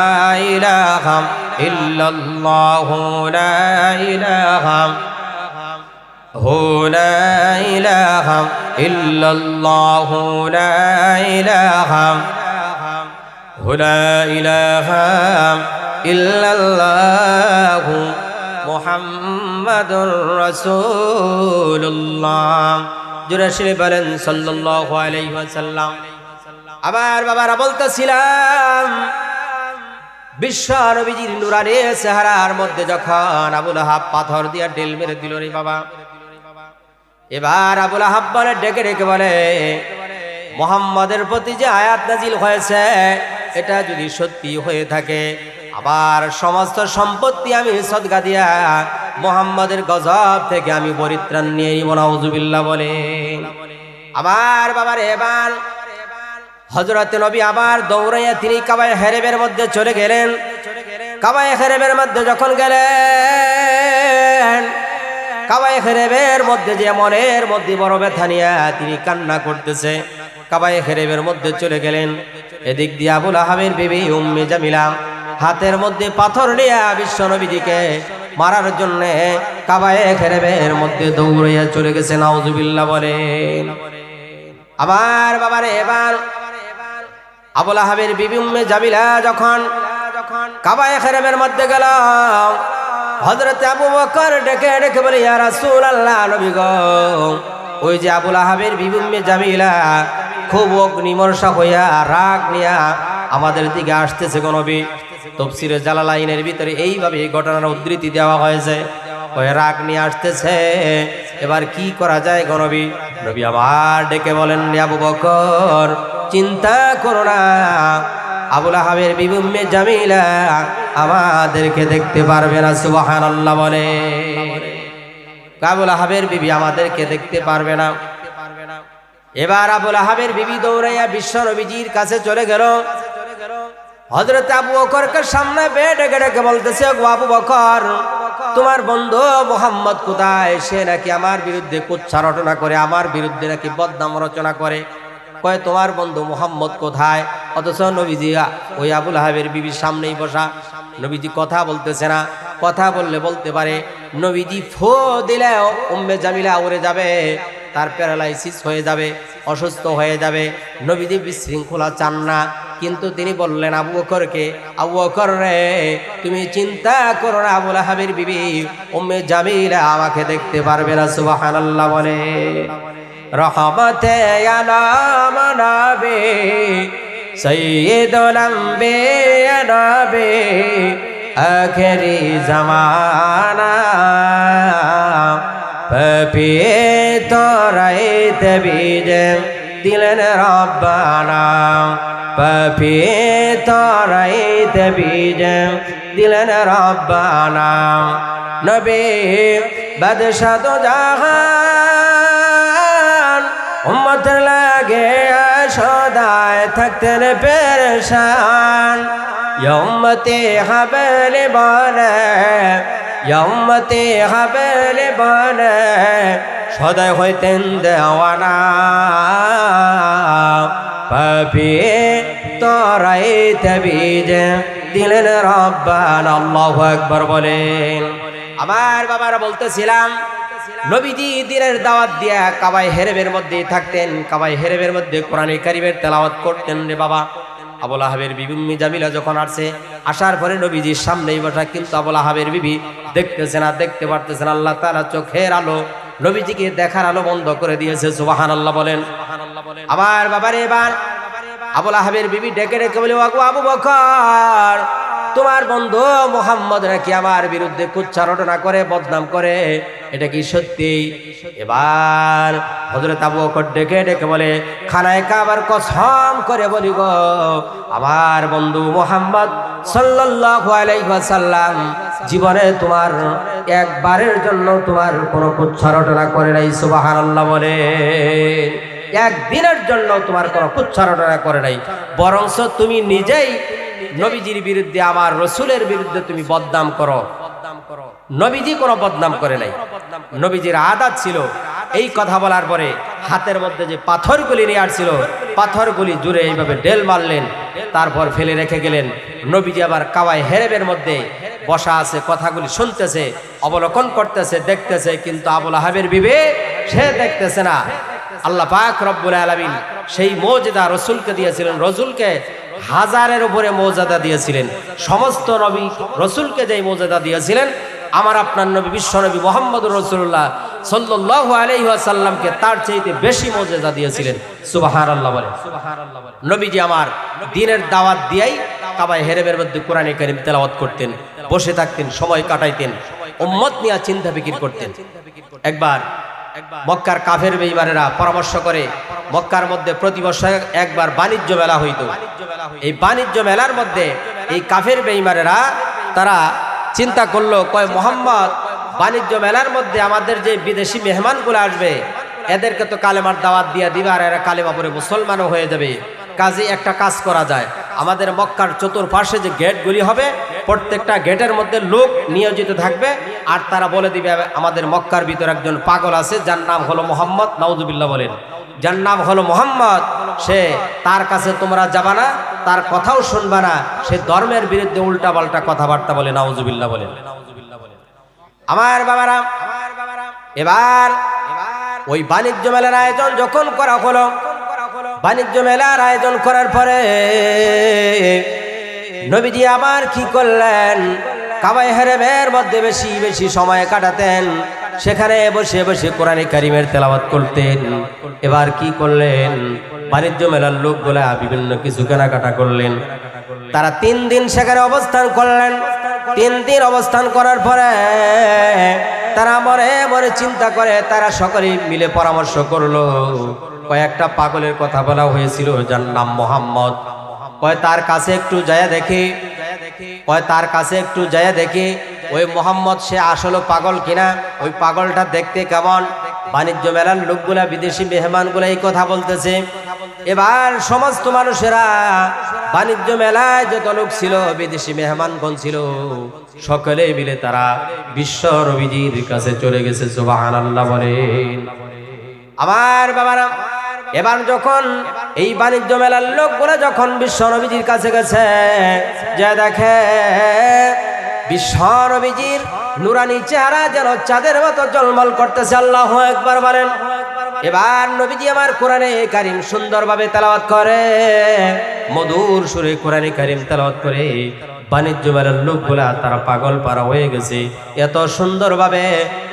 ইলাহা ইল্লাল্লাহু লা ইলাহা লা ইলাহা ইল্লাল্লাহু লা ইলাহা লা ইলাহা ইল্লাল্লাহু মুহাম্মাদুর রাসূলুল্লাহ। জোরে শিরে বলেন সাল্লাল্লাহু আলাইহি ওয়াসাল্লাম। আবার বাবারা বলতেছিলাম, বিশ্ব নবীজির নুরানি চেহারার মধ্যে যখন আবুল আহাব পাথর দিয়া ঢিল মেরে দিল রে বাবা, এবার আবুল আহাব বলে, ডেকে ডেকে বলে, মুহাম্মাদের প্রতি যে আয়াত নাজিল হয়েছে এটা যদি সত্যি হয়ে থাকে, আবার সমস্ত সম্পত্তি আমি সদকা দিয়া মুহাম্মাদের গজব থেকে আমি পরিত্রাণ নিয়ে নিব, নাউজুবিল্লাহ বলে। আমার বাবার এবার হযরত নবী আবার দৌড়াইয়া তিনি কাবায়ে হেরেবের মধ্যে চলে গেলেন। কাবায়ে হেরেবের মধ্যে যখন গেলেন, কাবায়ে হেরেবের মধ্যে যে মনের মধ্যে বড় ব্যথা নিয়ে তিনি কান্না করতেছে, কাবায়ে হেরেবের মধ্যে চলে গেলেন। এদিক দিয়ে আবুল আহাবের বিবি উম্মে জামিলা হাতের মধ্যে পাথর নিয়ে বিশ্ব নবীজিকে মারার জন্য কাবায়ে হেরেবের মধ্যে দৌড়াইয়া চলে গেছে, নাউজুবিল্লাহ বলেন। আমার বাবারে এবার আবুল আহাবের বিবি উম্মে জামিলা যখন কাবায়ে হেরেবের মধ্যে গেল, হযরত আবু বকর ডেকে ডেকে বলে, ইয়া রাসূলুল্লাহ, নবী গো, ওই যে আবুল আহাবের বিবি উম্মে জামিলা খুব অগ্নিমর্ষা হইয়া রাগ নিয়া আমাদের দিকে আসতেছে গো নবী। তাফসীরে জালালাইনের ভিতরে এইভাবে এই ঘটনার উদ্ধৃতি দেওয়া হয়েছে, ওই রাগ নিয়ে আসতেছে, এবার কি করা যায় গো নবী? নবী আবার ডেকে বলেন, আবু বকর, চিন্তা করো না, আবুল আহাবের বিবি উম্মে জামিলা আমাদেরকে দেখতে পারবে না। সুবহানাল্লাহ বলে। আবুল আহাবের বিবি আমাদেরকে দেখতে পারবে না। এবার আবুল আহাবের বিবি দৌড়াইয়া বিশ্ব নবীজির কাছে চলে গেল। হযরত আবু বকরকে সামনে ডেকে ডেকে বলতেছে, গো আবু বকর, তোমার বন্ধু মুহাম্মদ কোথায়? সে নাকি আমার বিরুদ্ধে কুৎসা রটনা করে, আমার বিরুদ্ধে নাকি বদনাম রচনা করে। কয়, তোমার বন্ধু মুহাম্মদ কোথায়? অথচ নবীজি ওই আবুল আহাবের বিবির সামনেই বসা। নবীজি কথা বলতেছে না, কথা বললে বলতে পারে। নবীজি ফু দিলে উম্মে জামিলা উড়ে যাবে, তার প্যারালাইসিস হয়ে যাবে, অসুস্থ হয়ে যাবে। নবীজি বিশৃঙ্খলা চান না, কিন্তু তিনি বললেন আবু বকরকে, আবু বকর রে, তুমি চিন্তা করো না, আবুল আহাবের বিবি উম্মে জামিলা আমাকে দেখতে পারবে না। সুবহানাল্লাহ বলে। রহমতে আলম নবী সৈয়দুল আম্বিয়া নবী আখিরি জামানা পাপি তোরাইতে বিজে দিলেন রব্বানা, পাপি তোরাইতে বিজে দিলেন রব্বানা। নবী বাদশা তো জাহান, উম্মতের লাগে সদায় থাকতেন পেরেশান। ইয়া উম্মতি হাবলি বলে, ইয়া উম্মতি হাবলি বলে সদায় হইতেন দেওয়ানা। পাপি তোরাইতে বিজে দিলেন রব্বানা। আল্লাহু আকবার বলেন। আমার বাবারা বলতেছিলাম, নবীজি দিনের দাওয়াত দিয়া কাবায়ে হেরেবের মধ্যে থাকতেন, কাবায়ে হেরেবের মধ্যে কোরআনে কারীমের তেলাওয়াত করতেন রে বাবা। আবুল আহাবের বিবি উম্মে জামিলা যখন আসছে, আসার পরে নবীজির সামনেই বসা, কিন্তু আবুল আহাবের বিবি দেখতেছে না, দেখতে পারতেছে না। আল্লাহ তাআলা চোখের আলো, নবীজিকে দেখার আলো বন্ধ করে দিয়েছে। সুবহানাল্লাহ বলেন। আমার বাবারে, এবার আবুল আহাবের বিবি ডেকে ডেকে বলে, ওগো আবু বকর, তোমার বন্ধু মুহাম্মদ নাকি আমার বিরুদ্ধে কুচ্ছা রটনা করে, বদনাম করে, এটা কি সত্যি? এবার হযরত আবু বকর ডেকে ডেকে বলে, খানায় কাবার কসম করে বলি গো, আমার বন্ধু মুহাম্মদ সাল্লাল্লাহু আলাইহি ওয়াসাল্লাম জীবনে তোমার একবারের জন্য তোমার কোনো কুচ্ছা রটনা করে নাই। সুবহানাল্লাহ বলে। একদিনের জন্য তোমার কোনো কুচ্ছা রটনা করে নাই, বরঞ্চ তুমি নিজেই নবীজির বিরুদ্ধে, আমার রসুলের বিরুদ্ধে তুমি বদনাম করো। নবীজি কোনো বদনাম করে নাই। নবীজির আদত ছিল এই কথা বলার পরে হাতের মধ্যে যে পাথরগুলি নিয়ে আসছিল, পাথরগুলি জুড়ে এইভাবে ডেল মারলেন, তারপর ফেলে রেখে গেলেন। নবীজি আবার কাওয়ায় হেরেবের মধ্যে বসা আছে, কথাগুলি শুনতেছে, অবলোকন করতেছে, দেখতেছে, কিন্তু আবুল আহাবের বিবে সে দেখতেছে না। আল্লাহ পাক রব্বুল আলামিন সেই মৌজিদা রসুলকে দিয়েছিলেন। রসুলকে হাজারের উপরে মৌজাদা দিয়েছিলেন। সমস্ত নবী রসুলকে যেই মৌজাদা দিয়েছিলেন, আমার আপনার নবী বিশ্ব নবী মুহাম্মদুর রাসূলুল্লাহ সাল্লাল্লাহু আলাইহি ওয়াসাল্লামকে তার চাইতে বেশি মৌজাদা দিয়েছিলেন। সুবহানাল্লাহ বলে। নবীজি আমার দ্বীনের দাওয়াত দিয়েই কাবায় হেরেবের মধ্যে কোরআনে কারীম তেলাওয়াত করতেন, বসে থাকতেন, সময় কাটাইতেন, উম্মত নিয়ে চিন্তা ফিকির করতেন। একবার মক্কার কাফের বেঈমানেরা পরামর্শ করে, মক্কার মধ্যে প্রতি বছর একবার বাণিজ্য মেলা হইতো। এই বাণিজ্য মেলার মধ্যে এই কাফের বেঈমানেরা তারা চিন্তা করলো, কয় মুহাম্মদ, বাণিজ্য মেলার মধ্যে আমাদের যে বিদেশি মেহমানগুলো আসবে, এদেরকে তো কালেমার দাওয়াত দিয়ে দিবে, আর এরা কালেমা পড়ে মুসলমানও হয়ে যাবে। কাজে একটা কাজ করা যায়, আমাদের মক্কার চতুর্পাশে যে গেটগুলি হবে, প্রত্যেকটা গেটের মধ্যে লোক নিয়োজিত থাকবে, আর তারা বলে দিবে আমাদের মক্কার ভিতর একজন পাগল আছে, যার নাম হলো মুহাম্মদ। নাউজুবিল্লাহ বলেন। যার নাম হলো মুহাম্মদ, সে, তার কাছে তোমরা যাবা না, তার কথাও শুনবা না, সে ধর্মের বিরুদ্ধে উল্টা পাল্টা কথাবার্তা বলে। নাউজুবিল্লাহ বলেন। আমার বাবারা, এবার ওই বাণিজ্য মেলার আয়োজন যখন করা হলো, বাণিজ্য মেলার আয়োজন করার পরে নবীজি আবার কি করলেন, কাবায় হেরেমের মধ্যে বেশি বেশি সময় কাটাতেন, সেখানে বসে বসে কোরআনে কারিমের তেলাওয়াত করতেন। এবার কি করলেন, বাণিজ্য মেলার লোকগুলা বিভিন্ন কিছু কেনাকাটা করলেন। তারা 3 দিন সেখানে অবস্থান করলেন। 3 দিন অবস্থান করার পরে তারা মনে মনে চিন্তা করে, তারা সকলে মিলে পরামর্শ করলো, কয়েকটা পাগলের কথা বলা হয়েছিল, যার নাম মুহাম্মদ। কয় তার কাছে একটু যায়া দেখি, কয় তার কাছে একটু যায়া দেখি ওই মুহাম্মদ সে আসলে পাগল কিনা, ওই পাগলটা দেখতে কেমন। বাণিজ্য মেলার লোকগুলা, বিদেশি মেহমানগুলা এই কথা বলতেছে। এবার সমস্ত মানুষেরা, বাণিজ্য মেলায় যত লোক ছিল, বিদেশি মেহমানগণ ছিল, সকলে মিলে তারা বিশ্ব নবীজির কাছে চলে গেছে। সুবহানাল্লাহ বলেন। আমার বাবারা, এবার যখন এই বাণিজ্য মেলার লোকগুলো যখন বিশ্ব নবীজির কাছে গেছে, যা দেখে বিশ্ব নবীজির নুরানি চেহারা যেন চাঁদের মতো ঝলমল করতেছে। আল্লাহু আকবার বলেন। এবার নবীজি আমার কোরআনে কারীম সুন্দরভাবে তেলাওয়াত করে, মধুর সুরে কোরআনে কারীম তেলাওয়াত করে। বাণিজ্য মেলার লোকগুলা তারা পাগল পারা হয়ে গেছে। এত সুন্দরভাবে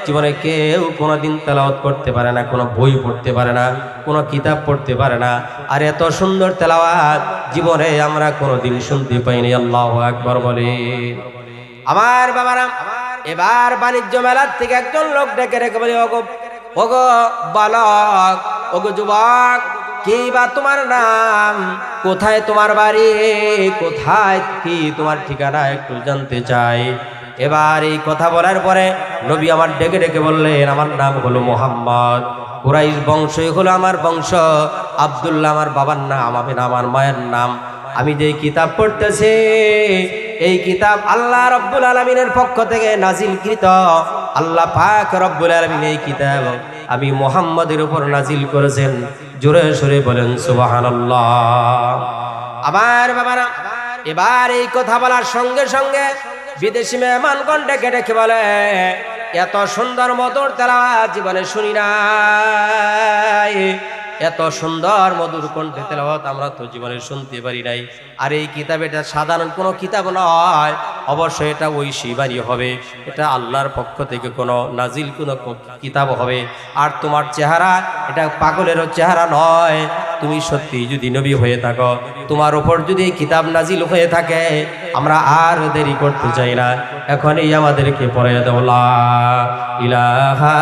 জীবনে কেউ কোনোদিন তেলাওয়াত করতে পারে না, কোনো বই পড়তে পারে না, কোনো কিতাব পড়তে পারে না। আর এত সুন্দর তেলাওয়াত জীবনে আমরা কোনোদিন শুনতে পাইনি। আল্লাহু আকবার বলেন। আমার বাবারা, এবার বাণিজ্য মেলার থেকে একজন লোক ডেকে রেখে বলে, ওগো ওগো বালক, ওগো যুবক, কি বা তোমার নাম, কোথায় তোমার বাড়ি, কোথায় কি তোমার ঠিকানা, একটু জানতে চাই। এবার এই কথা বলার পরে নবী আমার ডেকে ডেকে বললেন, আমার নাম হলো মুহাম্মদ, কুরাইশ বংশই হলো আমার বংশ, আব্দুল্লাহ আমার বাবার নাম, আমিনা আমার মায়ের নাম। আমি যে কিতাব পড়তেছি, এই কিতাব আল্লাহ রব্বুল আলামিনের পক্ষ থেকে নাজিলকৃত। আল্লাহ পাক রব্বুল আলামিন এই কিতাব আমি মুহাম্মদের উপর নাজিল করেছেন। জোরে সোরে বলেন সুবহানাল্লাহ। আমার বাবারা, এবার এই কথা বলার সঙ্গে সঙ্গে বিদেশি মেহমানগণ ডেকে ডেকে বলে, এত সুন্দর মধুর তেলাওয়াত জীবনে শুনি নাই, এত সুন্দর মধুর কণ্ঠে তেলাওয়াত আমরা তো জীবনে শুনতে পারি নাই। আর এই কিতাব এটা সাধারণ কোনো কিতাব নয়, অবশ্যই এটা ঐশী বাণী হবে, এটা আল্লাহর পক্ষ থেকে কোনো নাজিল কোনো কিতাব হবে। আর তোমার চেহারা এটা পাগলেরও চেহারা নয়। তুমি সত্যি যদি নবী হয়ে থাকো, তোমার উপর যদি এই কিতাব নাজিল হয়ে থাকে, আমরা আর দেরি করতে চাই না, এখনই আমাদেরকে পড়ে দাও লা ইলাহা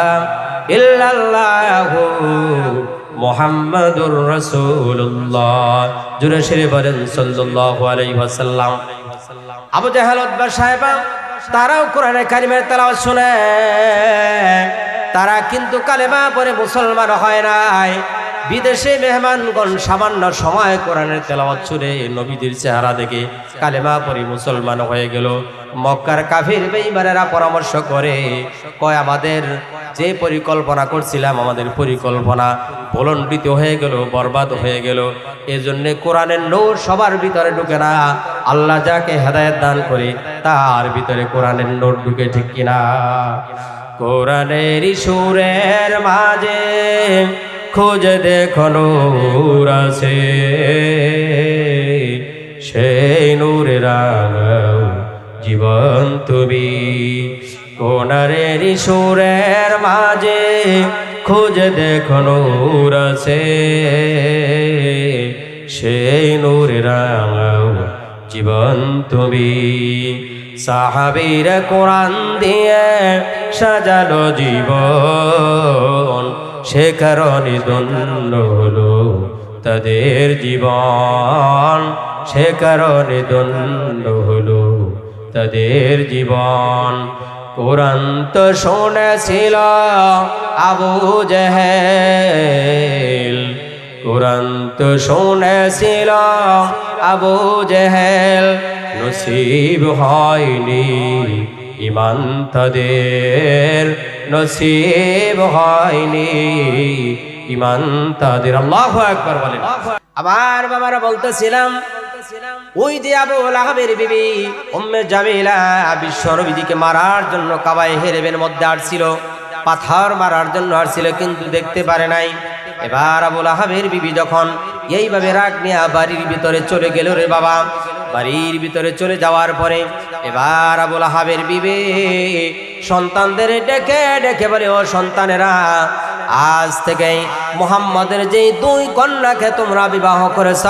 ইল্লাল্লাহু মুহাম্মাদুর রাসূলুল্লাহ। জোরে সরে বলেন সাল্লাল্লাহু আলাইহি ওয়াসাল্লাম। আবু জাহেল উতবা সাহেবা তারাও কোরআনে কারিমের তেলাওয়াত শুনে, তারা কিন্তু কালেমা পড়ে মুসলমান হয় নাই। বিদেশে মেহমানগণ সামান্য সময় কোরআনের তেলাওয়াত শুনে নবীদের চেহারা দেখে কালেমা পড়ে মুসলমান হয়ে গেল। মক্কার কাফির বেঈমানেরা পরামর্শ করে, কয় আমাদের যে পরিকল্পনা করছিলাম, আমাদের পরিকল্পনা ভুলণ্ডিত হয়ে গেল, বরবাদ হয়ে গেল। এজন্য কোরআনের নূর সবার ভিতরে ঢুকে না, আল্লাহ যাকে হেদায়েত দান করে তার ভিতরে কোরআনের নূর ঢুকে, ঠিক কিনা? কোরআনের সুরের মাঝে খুঁজে দেখো নূর আছে, সেই নূরে রাঙাও জীবন তুমি। কোরআনের সুরের মাঝে খুঁজে দেখো নূর আছে, সেই নূরে রাঙাও জীবন তুমি। সাহাবীরা কোরআন দিয়ে সাজালো জীবন, সে কারণে ধন্য হলো তাদের জীবন, সে কারণে ধন্য হলো তাদের জীবন। কোরআন তো শুনেছিল আবু জেহেল, কোরআন তো শুনেছিল আবু জেহেল, নসিব হয়নি ঈমান তাদের, নসিব হয়নি ঈমান তাদের। আল্লাহু আকবার বলেন। আমার বাবারা বলতেছিলাম, ওই যে আবু লাহাবের বিবি উম্মে জামিলা বিশ্ব নবীজিকে মারার জন্য কাবায়ে হেরেবের মধ্যে আসছিল, পাথর মারার জন্য আসছিল, কিন্তু দেখতে পারে নাই। এবার আবু লাহাবের বিবি যখন এইভাবে রাগ নিয়ে বাড়ির ভিতরে চলে গেল রে বাবা, বাড়ির ভিতরে চলে যাওয়ার পরে এবার আবু লাহাবের বিবি সন্তানদের ডেকে ডেকে বলে, ও সন্তানেরা, আজ থেকে মুহাম্মাদের যে দুই কন্যাকে তোমরা বিবাহ করেছ,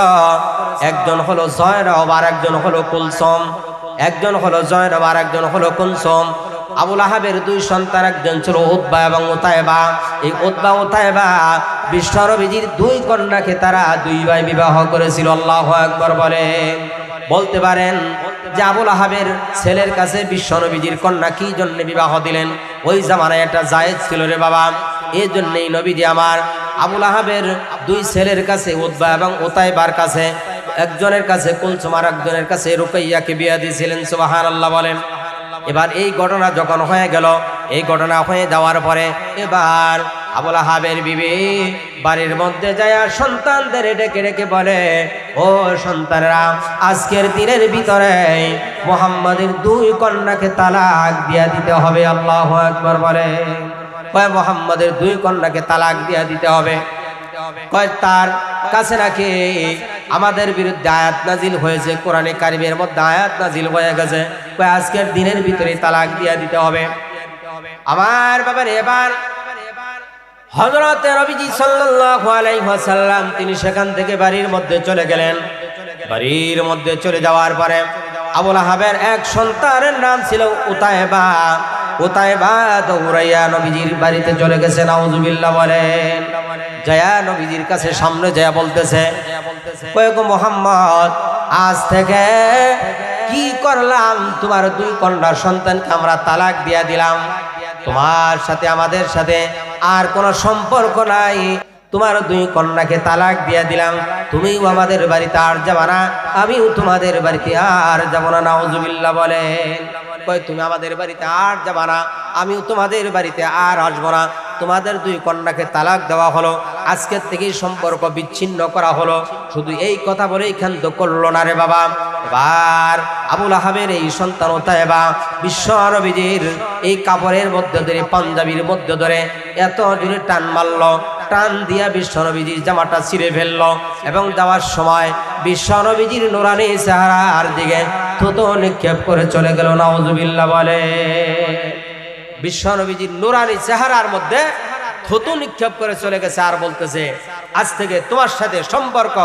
একজন হলো জয়নব আর একজন হলো কুলসুম, একজন হলো জয়নব আর একজন হলো কুলসুম। আবু লাহাবের দুই সন্তান, একজন ছিল উতবা এবং উতায়বা। এই উতবা উতায়বা বিশ্ব নবীজির দুই কন্যাকে তারা দুই ভাই বিবাহ করেছিল। আল্লাহু আকবার বলে। বলতে পারেন যে আবু লাহাবের ছেলের কাছে বিশ্ব নবীজির কন্যা কি জন্য বিবাহ দিলেন? ওই জামানায় একটা জায়েজ ছিল রে বাবা, এই জন্যই নবীজি আমার আবু লাহাবের দুই ছেলের কাছে উতবা এবং উতায়বার কাছে, একজনের কাছে কুলসুম আর একজনের কাছে রুকাইয়াকে বিয়ে দিয়েছিলেন। সুবহানাল্লাহ বলেন। এবার এই ঘটনা যখন হয়ে গেল, এই ঘটনা হয়ে যাওয়ার পরে এবার আবু লাহাবের বিবি বাড়ির মধ্যে যায় সন্তানদের ডেকে ডেকে বলে, ও সন্তানরা, আজকের দিনের ভিতরে মুহাম্মাদের দুই কন্যাকে তালাক দিয়া দিতে হবে। আল্লাহু আকবার বলে। কয় মুহাম্মাদের দুই কন্যাকে তালাক দিয়া দিতে হবে। কয় তার কাছে নাকি আমাদের বিরুদ্ধে আয়াত নাজিল হয়েছে, কোরআনে কারিমের মধ্যে আয়াত নাজিল হয়ে গেছে, কয় আজকের দিনের ভিতরে তালাক দিয়া দিতে হবে। আমার বাবার এবার হযরত নবীজি সাল্লাল্লাহু আলাইহি ওয়াসাল্লাম তিনি সেখান থেকে বাড়ির মধ্যে চলে গেলেন। বাড়ির মধ্যে চলে যাওয়ার পরে আবু লাহাবের এক সন্তানের নাম ছিল উতায়বা। উতায়বা দৌড়াইয়া নবীজির বাড়িতে চলে গেছে। নাউজুবিল্লাহ বলেন। জায়া নবীজির কাছে সামনে জায়া বলতেছে, কয় গো মুহাম্মদ, আজ থেকে কি করলাম? তোমার দুই কন্যার সন্তানকে আমরা তালাক দিয়া দিলাম, তোমার সাথে আমাদের সাথে আর কোনো সম্পর্ক নাই, তোমার দুই কন্যাকে তালাক দিয়া দিলাম, তুমিও আমাদের বাড়িতে আর যাবা না, আমিও তোমাদের বাড়িতে আর যাব না। নাউজুবিল্লাহ বলেন। কয় তুমি আমাদের বাড়িতে আর যাবা না, আমিও তোমাদের বাড়িতে আর আসবো না, তোমাদের দুই কন্যাকে তালাক দেওয়া হলো, আজকের থেকেই সম্পর্ক বিচ্ছিন্ন করা হলো। শুধু এই কথা বলেই ক্ষান্ত করলো না রে বাবা। এবার আবু লাহাবের এই সন্তান উতায়বা বিশ্ব নবীজির এই কাপড়ের মধ্যে ধরে, পাঞ্জাবির মধ্যে ধরে এত জোরে টান মারল, টান দিয়া বিশ্বনবীজির জামাটা ছিঁড়ে ফেললো এবং যাওয়ার সময় বিশ্বনবীজির নুরানি চেহারার দিকে থুতু নিক্ষেপ করে চলে গেল। নাউজুবিল্লাহ বলে। বিশ্বনবীজির নুরানি চেহারার মধ্যে থুতু নিক্ষেপ করে চলে গেছে আর বলতেছে, আজ থেকে তোমার সাথে সম্পর্ক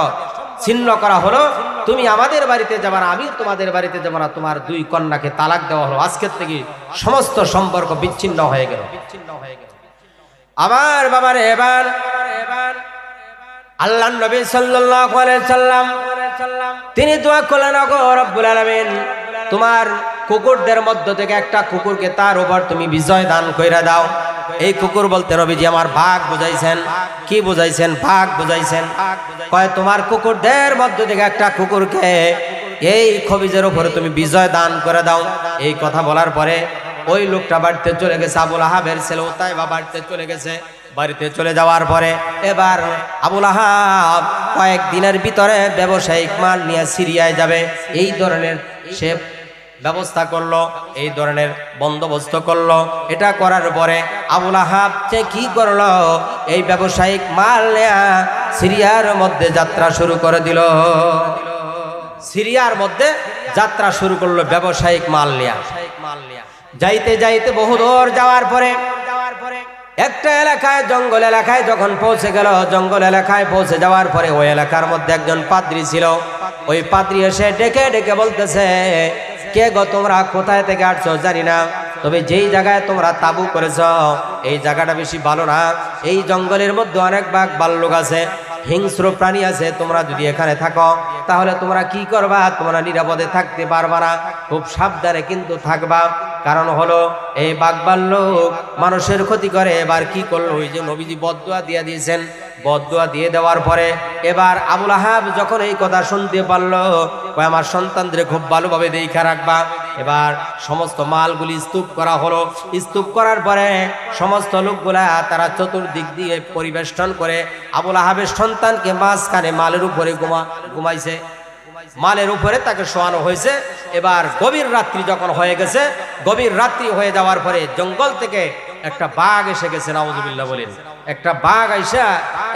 ছিন্ন করা হলো, তুমি আমাদের বাড়িতে যাবে না, আমি তোমাদের বাড়িতে যাব না, তোমার দুই কন্যাকে তালাক দেওয়া হলো, আজকের থেকে সমস্ত সম্পর্ক বিচ্ছিন্ন হয়ে গেল। আমার বাবার এবার আল্লাহর নবী সাল্লাল্লাহু আলাইহি সাল্লাম তিনি দোয়া করলেন, ওগো রব্বুল আলামিন, তোমার কুকুরদের মধ্য থেকে একটা কুকুরকে তার উপর তুমি বিজয় দান কইরা দাও। এই কুকুর বলতে নবীজি আমার ভাগ বুঝাইছেন। কি বুঝাইছেন? ভাগ বুঝাইছেন। কয় তোমার কুকুরদের মধ্য থেকে একটা কুকুরকে এই খবিজের উপরে তুমি বিজয় দান করে দাও। এই কথা বলার পরে ওই লোকটা বাড়িতে চলে গেছে, আবুল আহাবের ছেলে উতাইবা বাড়িতে চলে গেছে। বাড়িতে চলে যাওয়ার পরে এবার আবুল আহাব কয়েকদিনের ভিতরে ব্যবসায়িক মাল নিয়ে সিরিয়ায় যাবে, এই ধরনের সে ব্যবস্থা করলো, এই ধরনের বন্দোবস্ত করলো। এটা করার পরে আবুল আহাব সে কি করলো, এই ব্যবসায়িক মাল নেয়া সিরিয়ার মধ্যে যাত্রা শুরু করে দিল। সিরিয়ার মধ্যে যাত্রা শুরু করলো ব্যবসায়িক মাল নেয়া। যাইতে যাইতে বহুদূর যাওয়ার পরে একটা এলাকায়, জঙ্গল এলাকায় যখন পৌঁছে গেল, জঙ্গল এলাকায় পৌঁছে যাওয়ার পরে ওই এলাকার মধ্যে একজন পাদ্রী ছিল। ওই পাদ্রী এসে ডেকে ডেকে বলতেছে, কে গো তোমরা, কোথায় থেকে আসছো জানি না, তবে যেই জায়গায় তোমরা তাবু করেছ এই জায়গাটা বেশি ভালো না। এই জঙ্গলের মধ্যে অনেক বাঘ ভাল্লুক আছে, হিংস্র প্রাণী আছে, তোমরা যদি এখানে থাকো তাহলে তোমরা কি করবা? তোমরা নিরাপদে থাকতে পারবা না, খুব সাবধানে কিন্তু থাকবা। কারণ হলো এই বাঘ ভাল্লুক মানুষের ক্ষতি করে। এবার কি করলো, ওই যে নবীজি বদদুয়া দিয়ে দিয়েছেন, বদদুয়া দিয়ে দেওয়ার পরে এবার আবুল আহাব যখন এই কথা শুনতে পারলো, কয় আমার সন্তানদের খুব ভালোভাবে দেখা রাখবা। এবার সমস্ত মালগুলি স্তূপ করা হলো। স্তূপ করার পরে সমস্ত লোকগুলা তারা চতুর্দিক দিয়ে পরিবেষ্টন করে আবুল আহাবের সন্তানকে মাঝখানে মালের উপরে ঘুমাইছে, মালের উপরে তাকে শোয়ানো হয়েছে। এবার গভীর রাত্রি যখন হয়ে গেছে, গভীর রাত্রি হয়ে যাওয়ার পরে জঙ্গল থেকে একটা বাঘ এসে গেছে। নাউজুবিল্লাহ বলেন। একটা বাঘ আইসা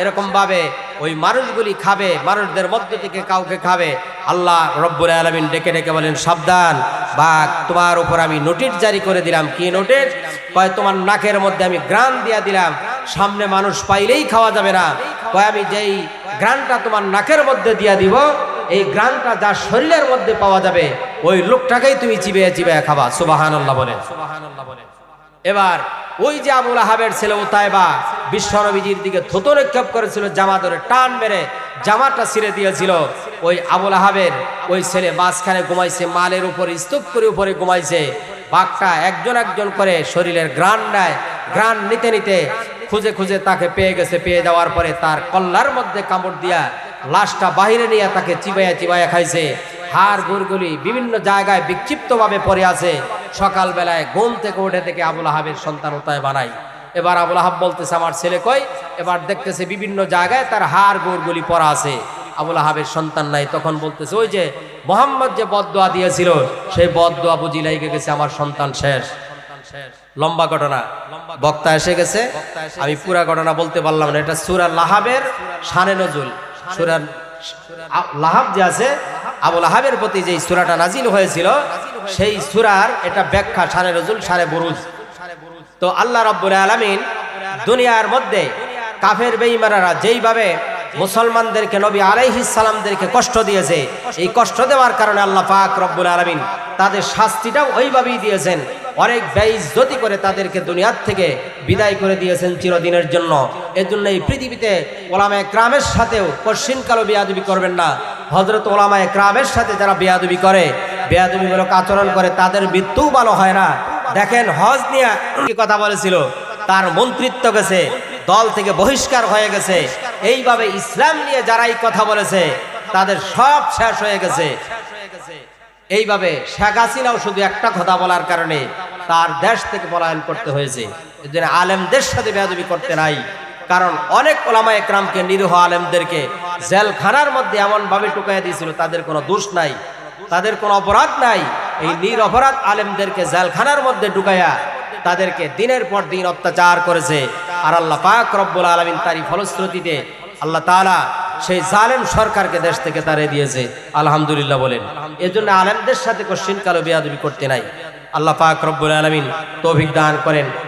এরকম ভাবে ওই মানুষগুলি খাবে, মানুষদের মধ্য থেকে কাউকে খাবে। আল্লাহ রব্বুল আলামিন ডেকে ডেকে বলেন, সাবধান বাঘ, তোমার উপর আমি নোটিশ জারি করে দিলাম। কি নোটিশ? কয় তোমার নাকের মধ্যে আমি গ্রান দিয়া দিলাম, সামনে মানুষ পাইলেই খাওয়া যাবে না। কয় আমি যেই গ্রানটা তোমার নাকের মধ্যে দিয়া দিব, এই গ্রানটা যার শরীরের মধ্যে পাওয়া যাবে ওই লোকটাকেই তুমি চিবিয়ে চিবিয়ে খাবা। সুবহানাল্লাহ বলেন। এবার ওই যে আবুল আহাবের ছেলে উতাইবা বিশ্বনবীজির দিকে থুতু নিক্ষেপ করেছিল, জামা ধরে টান মেরে জামাটা ছিঁড়ে দিয়েছিল। ওই আবুল আহাবের ওই ছেলে মাঝখানে ঘুমাইছে, মালের উপরে স্তূপ করে উপরে ঘুমাইছে। বাঘটা একজন একজন করে শরীরের ঘ্রাণ নেয়, ঘ্রাণ নিতে নিতে খুঁজে খুঁজে তাকে পেয়ে গেছে। পেয়ে যাওয়ার পরে তার কল্লার মধ্যে কামড় দিয়া লাশটা বাহিরে নিয়ে তাকে চিবাইয়া চিবাইয়া খাইছে। হাড় গুড়গুলি বিভিন্ন জায়গায় বিক্ষিপ্তভাবে পড়ে আছে। সকালবেলায় ঘুম থেকে উঠে থেকে আবুল আহাবের সন্তান উতায় বানাই। এবার আবুল আহাব বলতেছে আমার ছেলে কই? এবার দেখতেছে বিভিন্ন জায়গায় তার হাড় গুড়গুলি পড়া আছে, আবুল আহাবের সন্তান নাই। তখন বলতেছে ওই যে মোহাম্মদ যে বদদুয়া দিয়েছিল সেই বদদুয়া বুঝি লাইগে গেছে, আমার সন্তান শেষ। লম্বা ঘটনা, বক্তা এসে গেছে, আমি পুরা ঘটনা বলতে পারলাম না। এটা সূরা লাহাবের শানে নজুল। সূরা লাহাব যে আছে, আবুল আহাবের প্রতি যে সূরাটা নাজিল হয়েছিল সেই সূরার এটা ব্যাখ্যা, শানে নজুল, শানে বুরুজ। তো আল্লাহ রাব্বুল আলামিন দুনিয়ার মধ্যে কাফের বেঈমানরা যেইভাবে মুসলমানদেরকে, নবী আলাইহিস সালামদেরকে কষ্ট দিয়েছে, এই কষ্ট দেওয়ার কারণে আল্লাহ পাক রব্বুল আলামিন তাদের শাস্তিটাও ওইভাবেই দিয়েছেন। অনেক বেইজ্জতি করে তাদেরকে দুনিয়ার থেকে বিদায় করে দিয়েছেন চিরদিনের জন্য। এজন্য এই পৃথিবীতে ওলামায়ে কেরামের সাথেও কশিনকালও বেয়াদবি করবেন না। হযরত ওলামায়ে কেরামের সাথে যারা বেয়াদবি করে, বেয়াদবিমূলক আচরণ করে, তাদের মৃত্যুও ভালো হয় না। দেখেন হজ নিয়ে কি কথা বলেছিল, তার মন্ত্রিত্ব গেছে, দল থেকে বহিষ্কার হয়ে গেছে। এইভাবে ইসলাম নিয়ে যারা এই কথা বলেছে তাদের সব শেষ হয়ে গেছে। এইভাবে শেখ হাসিনাও শুধু একটা কথা বলার কারণে তার দেশ থেকে পলায়ন করতে হয়েছে। এজন্য আলেমদের সাথে বেয়াদবি করতে নাই। কারণ অনেক ওলামায়ে কেরামকে, নিরীহ আলেমদেরকে জেলখানার মধ্যে এমন ভাবে টুকাইয়া দিয়েছিল, তাদের কোনো দোষ নাই, তাদের কোনো অপরাধ নাই। এই নিরপরাধ আলেমদেরকে জেলখানার মধ্যে ঢুকাইয়া তাদেরকে দিনের পর দিন অত্যাচার করেছে। আর আল্লাহ পাক রব্বুল আলামিন তারই ফলশ্রুতিতে আল্লাহ তাআলা সেই জালেম সরকারকে দেশ থেকে তাড়িয়ে দিয়েছে। আলহামদুলিল্লাহ বলেন। এজন্য আলেমদের সাথে কোশ্চিন কালো বেয়াদবি করতে নাই। আল্লাহ পাক রব্বুল আলামিন তৌফিক দান করেন।